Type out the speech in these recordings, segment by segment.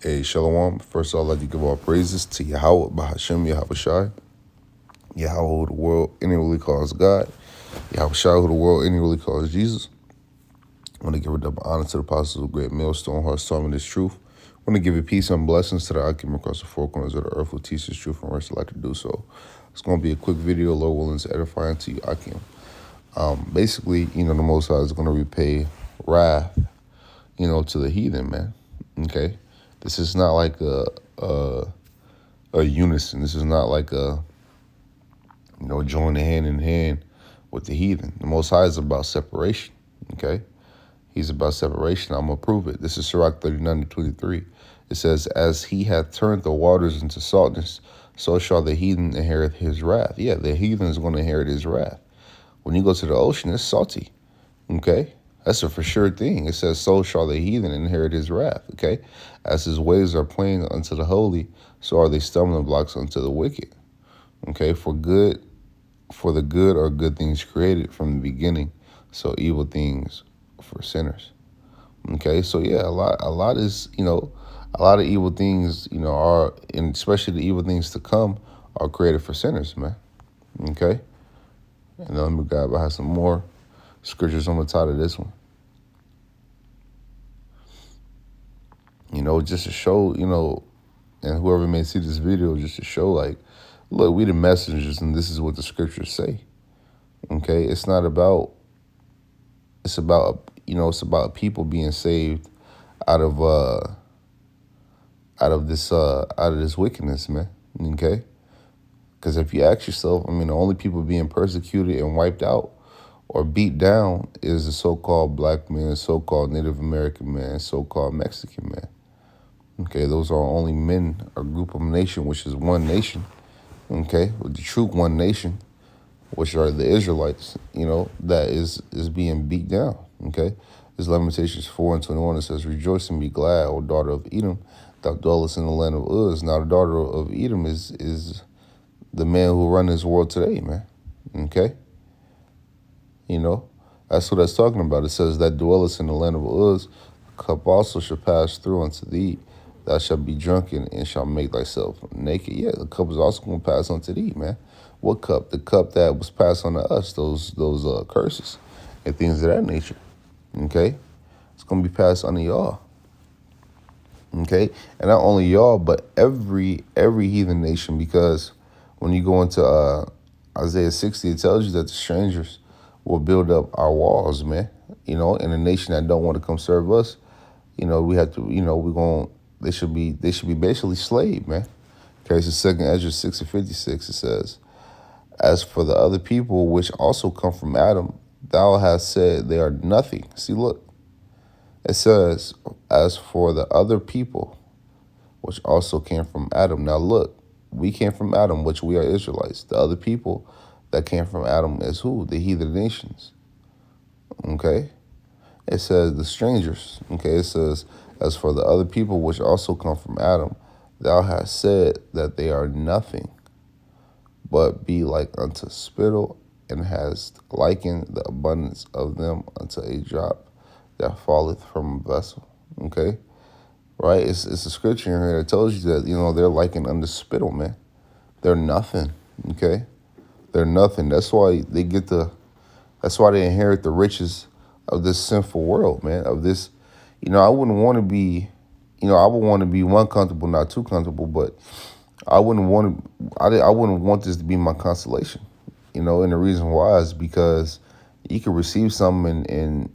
Hey, Shalom. First, I'd like to give all praises to Yahweh, Bahashem, Yahweh Shai, Yahweh, who the world annually calls God, Yahweh Shai, who the world annually calls Jesus. I want to give a double honor to the apostles of great millstone, heart storming this truth. I want to give you peace and blessings to the Akim across the four corners of the earth who teach this truth and rest like to do so. It's going to be a quick video, Lord willing, to edify unto you, Akim. Basically, the Most High is going to repay wrath, to the heathen, man. Okay? This is not like a unison. This is not like join hand in hand with the heathen. The Most High is about separation, okay? He's about separation. I'm going to prove it. This is Sirach 39-23. It says, as he hath turned the waters into saltness, so shall the heathen inherit his wrath. Yeah, the heathen is going to inherit his wrath. When you go to the ocean, it's salty, okay? That's a for sure thing. It says, so shall the heathen inherit his wrath, okay? As his ways are plain unto the holy, so are they stumbling blocks unto the wicked, okay? For the good are good things created from the beginning, so evil things for sinners, okay? So yeah, a lot is, a lot of evil things, are, and especially the evil things to come, are created for sinners, man, okay? And let me grab, I have some more scriptures on the top of this one. Just to show, and whoever may see this video, just to show, like, look, we the messengers, and this is what the scriptures say. Okay, it's about people being saved out of this wickedness, man. Okay, because if you ask yourself, the only people being persecuted and wiped out or beat down is the so-called black man, so-called Native American man, so-called Mexican man. Okay, those are only men, a group of nation, which is one nation. Okay, with the true one nation, which are the Israelites, that is being beat down. Okay, this Lamentations 4:21, it says, rejoice and be glad, O daughter of Edom, thou dwellest in the land of Uz. Now the daughter of Edom is the man who run this world today, man. Okay, that's what that's talking about. It says that dwellest in the land of Uz, the cup also shall pass through unto thee. Thou shalt be drunken and shall make thyself naked. Yeah, the cup is also going to pass unto thee, man. What cup? The cup that was passed on to us, those curses and things of that nature. Okay? It's going to be passed on to y'all. Okay? And not only y'all, but every heathen nation, because when you go into Isaiah 60, it tells you that the strangers will build up our walls, man. And a nation that don't want to come serve us, we have to, they should be basically slave, man. Okay, so 2 Ezra 6:56, it says, as for the other people which also come from Adam, thou hast said they are nothing. See, look. It says, as for the other people which also came from Adam. Now look, we came from Adam, which we are Israelites. The other people that came from Adam is who? The heathen nations. Okay? It says the strangers. Okay, it says, as for the other people which also come from Adam, thou hast said that they are nothing, but be like unto spittle, and hast likened the abundance of them unto a drop that falleth from a vessel. Okay? Right? It's a scripture in here that tells you that, they're likened unto spittle, man. They're nothing. Okay? They're nothing. That's why they inherit the riches of this sinful world, man, of this, I wouldn't want to be, I would want to be one comfortable, not too comfortable, but I wouldn't want this to be my consolation, and the reason why is because you could receive something and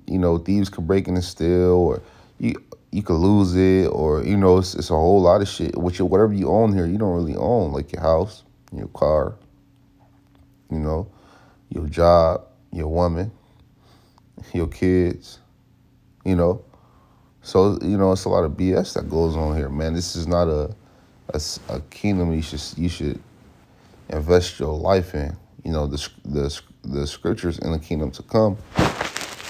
thieves could break in and steal, or you could lose it, or, it's a whole lot of shit, whatever you own here, you don't really own, like your house, your car, your job, your woman, your kids, So, it's a lot of BS that goes on here, man. This is not a kingdom you should invest your life in. The scriptures in the kingdom to come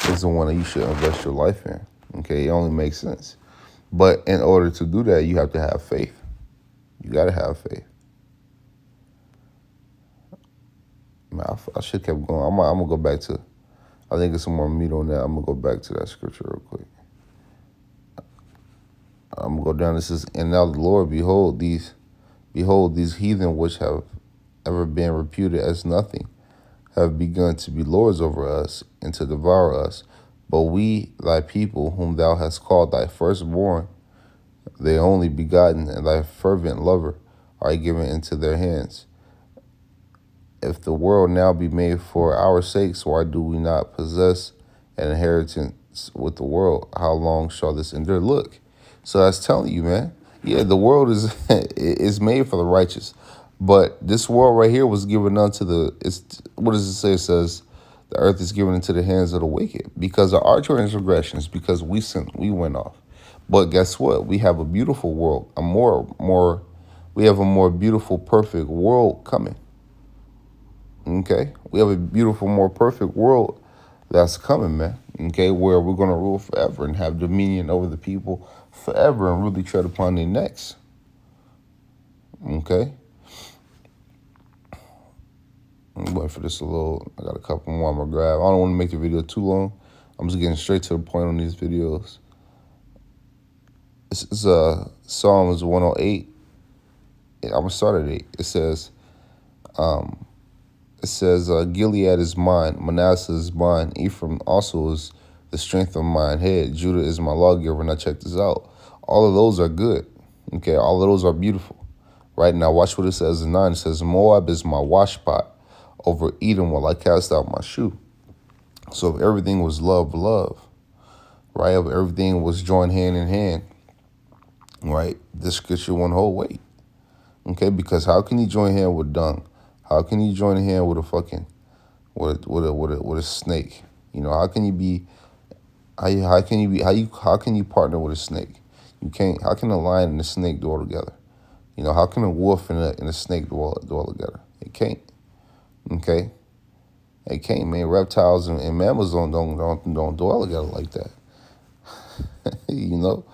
is the one that you should invest your life in. Okay, it only makes sense. But in order to do that, you have to have faith. You got to have faith. Man, I should have kept going. I'm going to go back to, I think there's some more meat on that. I'm going to go back to that scripture real quick. I'm gonna go down. This is, and now the Lord, behold these heathen which have ever been reputed as nothing, have begun to be lords over us and to devour us. But we, thy people, whom thou hast called thy firstborn, thy only begotten, and thy fervent lover, are given into their hands. If the world now be made for our sakes, why do we not possess an inheritance with the world? How long shall this endure? Look, so that's telling you, man. Yeah, the world is is made for the righteous, but this world right here was given unto the. It's, what does it say? It says the earth is given into the hands of the wicked because of our transgressions, because we sinned, we went off. But guess what? We have a beautiful world, we have a more beautiful, perfect world coming. Okay, we have a beautiful, more perfect world that's coming, man. Okay, where we're gonna rule forever and have dominion over the people forever and really tread upon their necks. Okay, I'm waiting for this a little. I got a couple more I'm gonna grab. I don't want to make the video too long. I'm just getting straight to the point on these videos. This is Psalms 108. I'm gonna start at 8. It says, Gilead is mine, Manasseh is mine, Ephraim also is the strength of mine head, Judah is my lawgiver. Now check this out. All of those are good. Okay, all of those are beautiful. Right now, watch what it says in 9. It says, Moab is my washpot, over Edom will I cast out my shoe. So if everything was love, right? If everything was joined hand in hand, right? This scripture won't hold weight. Okay, because how can you join hand with dung? How can you join hand with a fucking with a snake? You know, how can you partner with a snake? You can't. How can a lion and a snake dwell together? You know, how can a wolf and a snake dwell together? It can't. Okay, it can't, man. Reptiles and mammals don't dwell together like that. you know.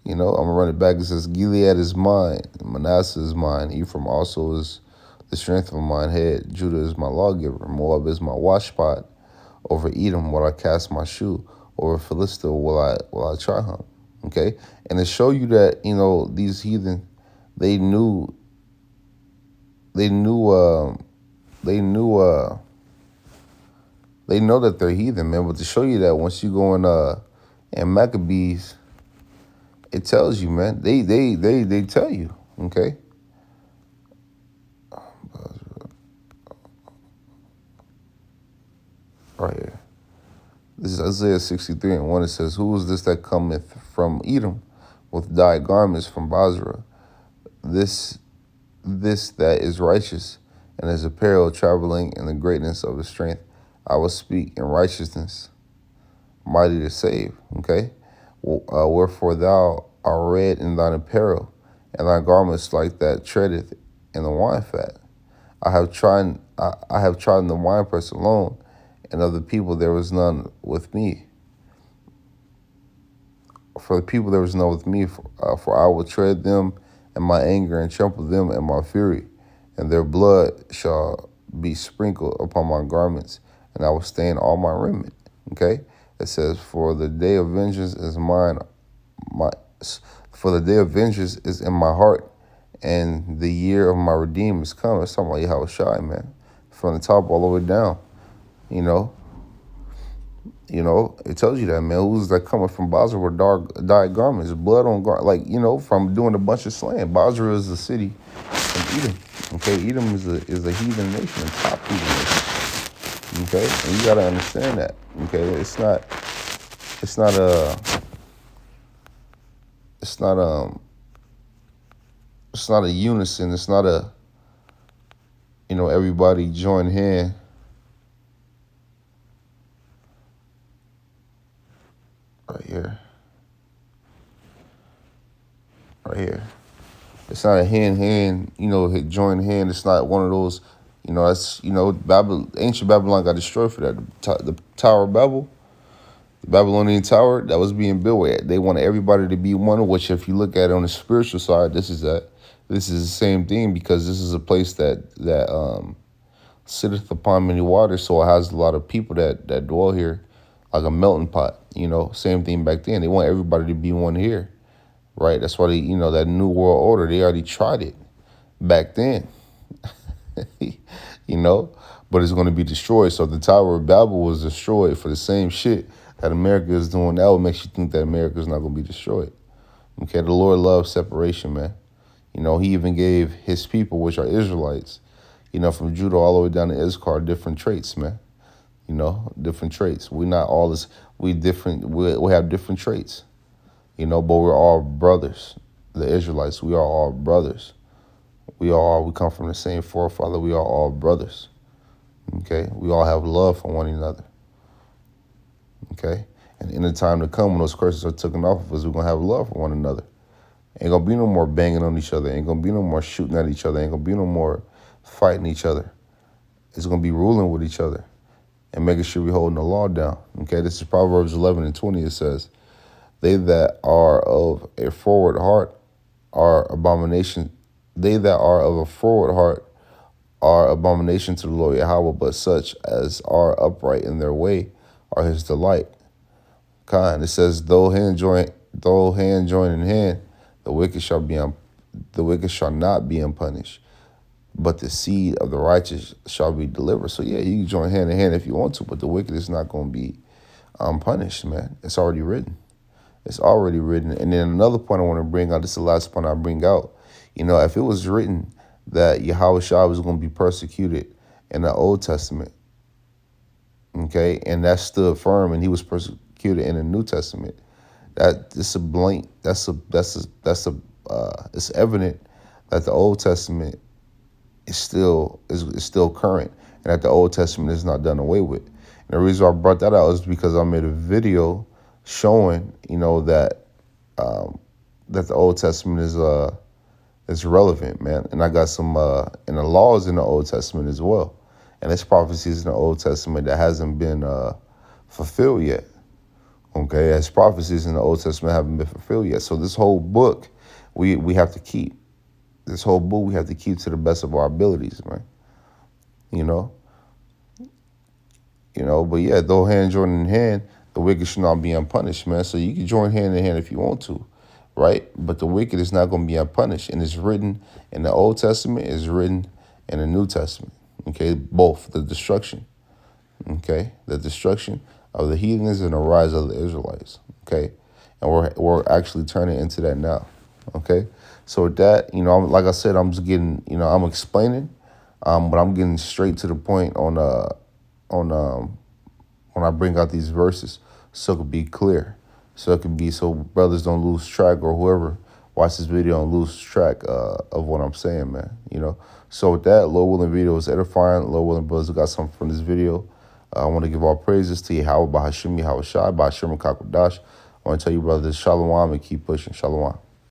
I'm gonna run it back. It says, Gilead is mine, Manasseh is mine, Ephraim also is the strength of mine head, Judah is my lawgiver, Moab is my washpot, over Edom will I cast my shoe, over Philistia will I triumph. Okay? And to show you that, these heathen, they knew they know that they're heathen, man. But to show you that, once you go in Maccabees, it tells you, man. They tell you, okay? Right here. This is Isaiah 63:1. It says, Who is this that cometh from Edom with dyed garments from Basra? This that is righteous and his apparel traveling in the greatness of his strength. I will speak in righteousness, mighty to save, okay? Wherefore thou art red in thine apparel, and thy garments like that treadeth in the wine fat. I have trodden the winepress alone, and of the people there was none with me. For the people there was none with me, for I will tread them in my anger and trample them in my fury, and their blood shall be sprinkled upon my garments, and I will stain all my raiment. Okay? It says, For the day of vengeance is mine, for the day of vengeance is in my heart, and the year of my redeemer is come. It's talking about Yahweh Shai, man. From the top all the way down. It tells you that, man. Who's that coming from Basra with dyed garments, blood on garment, from doing a bunch of slaying. Basra is a city in Edom. Okay, Edom is a heathen nation, a top heathen nation. Okay, and you gotta understand that. Okay, it's not a unison. It's not everybody join hand. Right here. It's not a hand, join hand. It's not one of those, ancient Babylon got destroyed for that. The Tower of Babel, the Babylonian Tower, that was being built with. They wanted everybody to be one, which if you look at it on the spiritual side, this is the same thing, because this is a place that sitteth upon many waters, so it has a lot of people that dwell here, like a melting pot. Same thing back then. They want everybody to be one here. right? That's why that New World Order, they already tried it back then, you know, but it's going to be destroyed. So the Tower of Babel was destroyed for the same shit that America is doing now. What makes you think that America is not going to be destroyed? Okay, the Lord loves separation, man. He even gave his people, which are Israelites, from Judah all the way down to Issachar, different traits, man. Different traits. We not all this. We different. We have different traits. But we're all brothers. The Israelites, we are all brothers. We come from the same forefather. We are all brothers. Okay, we all have love for one another. Okay, and in the time to come, when those curses are taken off of us, we're gonna have love for one another. Ain't gonna be no more banging on each other. Ain't gonna be no more shooting at each other. Ain't gonna be no more fighting each other. It's gonna be ruling with each other and making sure we're holding the law down. Okay, this is Proverbs 11:20. It says, "They that are of a forward heart are abomination. They that are of a forward heart are abomination to the Lord Yahweh, but such as are upright in their way are his delight." It says, though hand join in hand, the wicked shall not be unpunished, but the seed of the righteous shall be delivered. So yeah, you can join hand in hand if you want to, but the wicked is not going to be punished, man. It's already written. It's already written. And then another point I want to bring out, this is the last point I bring out. If it was written that Yahweh Shah was going to be persecuted in the Old Testament, okay, and that stood firm, and he was persecuted in the New Testament, it's evident that the Old Testament is still current, and that the Old Testament is not done away with. And the reason why I brought that out is because I made a video showing, that that the Old Testament is relevant, man. And I got some and the laws in the Old Testament as well, and there's prophecies in the Old Testament that hasn't been fulfilled yet. Okay, as prophecies in the Old Testament haven't been fulfilled yet. So this whole book, we have to keep. This whole book we have to keep to the best of our abilities, man. But yeah, though hand join in hand, the wicked should not be unpunished, man. So you can join hand in hand if you want to, right? But the wicked is not going to be unpunished. And it's written in the Old Testament, it's written in the New Testament. Okay, both, the destruction. Okay, the destruction of the heathens and the rise of the Israelites. Okay, and we're actually turning into that now. Okay, so with that, like I said, I'm just getting, I'm explaining, but I'm getting straight to the point on when I bring out these verses, so it could be clear, so brothers don't lose track, or whoever watch this video and lose track of what I'm saying, man. So with that, Lord willing, video is edifying. Lord willing, brothers who got something from this video. I want to give all praises to Yahweh, Bahashim, Yahweh Shai, Bahashim, Kakwadash. I want to tell you, brothers, Shalom, and keep pushing. Shalom.